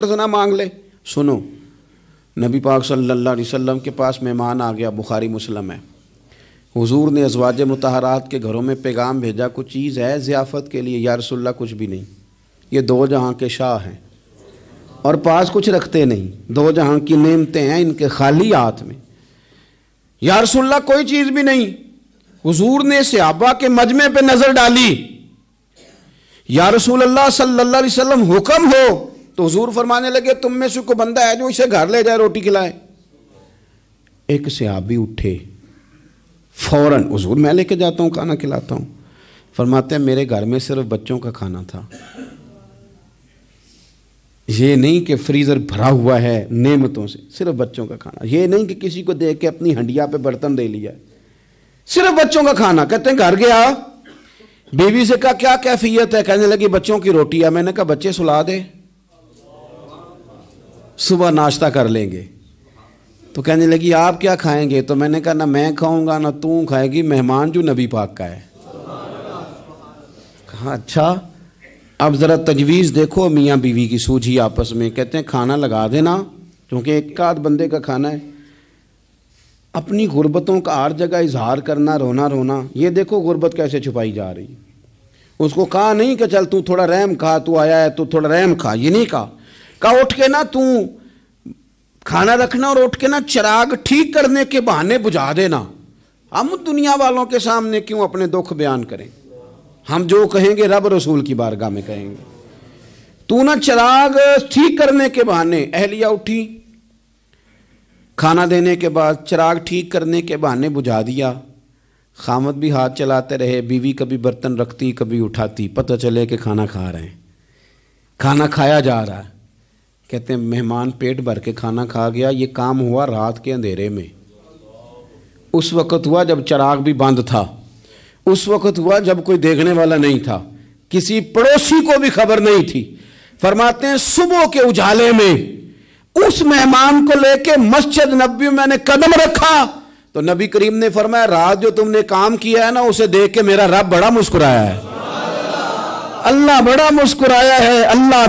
نہ مانگ لے۔ سنو، نبی پاک صلی اللہ علیہ وسلم کے پاس مہمان آ گیا، بخاری مسلم ہے۔ حضور نے ازواج مطہرات کے گھروں میں پیغام بھیجا، کچھ چیز ہے ضیافت کے لیے؟ یا رسول اللہ کچھ بھی نہیں، یہ دو جہاں کے شاہ ہیں اور پاس کچھ رکھتے نہیں، دو جہاں کی نعمتیں ہیں ان کے خالی ہاتھ میں۔ یا رسول اللہ کوئی چیز بھی نہیں۔ حضور نے صحابہ کے مجمع پہ نظر ڈالی، یا رسول اللہ صلی اللہ علیہ وسلم حکم ہو، تو حضور فرمانے لگے تم میں سے کوئی بندہ ہے جو اسے گھر لے جائے روٹی کھلائے؟ ایک صحابی اٹھے فوراً، حضور میں لے کے جاتا ہوں کھانا کھلاتا ہوں۔ فرماتے ہیں میرے گھر میں صرف بچوں کا کھانا تھا، یہ نہیں کہ فریزر بھرا ہوا ہے نعمتوں سے، صرف بچوں کا کھانا۔ یہ نہیں کہ کسی کو دیکھ کے اپنی ہنڈیا پہ برتن دے لیا، صرف بچوں کا کھانا۔ کہتے ہیں گھر گیا، بیوی سے کہا کیا کیفیت ہے؟ کہنے لگی بچوں کی روٹی ہے۔ میں نے کہا بچے سلا دے، صبح ناشتہ کر لیں گے۔ تو کہنے لگی آپ کیا کھائیں گے؟ تو میں نے کہا نہ میں کھاؤں گا نہ تو کھائے گی، مہمان جو نبی پاک کا ہے۔ کہا اچھا، اب ذرا تجویز دیکھو میاں بیوی کی سوجھی آپس میں۔ کہتے ہیں کھانا لگا دینا، کیونکہ ایک آدھ بندے کا کھانا ہے۔ اپنی غربتوں کا ہر جگہ اظہار کرنا، رونا رونا، یہ دیکھو غربت کیسے چھپائی جا رہی۔ اس کو کہا نہیں کہ چل تو تھوڑا رحم کھا، تو آیا ہے تو تھوڑا رحم کھا، یہ نہیں کہا۔ کہا اٹھ کے نا تو کھانا رکھنا اور اٹھ کے نا چراغ ٹھیک کرنے کے بہانے بجھا دینا۔ ہم دنیا والوں کے سامنے کیوں اپنے دکھ بیان کریں؟ ہم جو کہیں گے رب رسول کی بارگاہ میں کہیں گے۔ تو نا چراغ ٹھیک کرنے کے بہانے۔ اہلیہ اٹھی، کھانا دینے کے بعد چراغ ٹھیک کرنے کے بہانے بجھا دیا۔ خامد بھی ہاتھ چلاتے رہے، بیوی کبھی برتن رکھتی کبھی اٹھاتی، پتہ چلے کہ کھانا کھا رہے ہیں، کھانا کھایا جا رہا ہے۔ کہتے ہیں مہمان پیٹ بھر کے کھانا کھا گیا۔ یہ کام ہوا رات کے اندھیرے میں، اس وقت ہوا جب چراغ بھی بند تھا، اس وقت ہوا جب کوئی دیکھنے والا نہیں تھا، کسی پڑوسی کو بھی خبر نہیں تھی۔ فرماتے ہیں صبح کے اجالے میں اس مہمان کو لے کے مسجد نبوی میں نے قدم رکھا تو نبی کریم نے فرمایا رات جو تم نے کام کیا ہے نا، اسے دیکھ کے میرا رب بڑا مسکرایا ہے، اللہ بڑا مسکرایا ہے، اللہ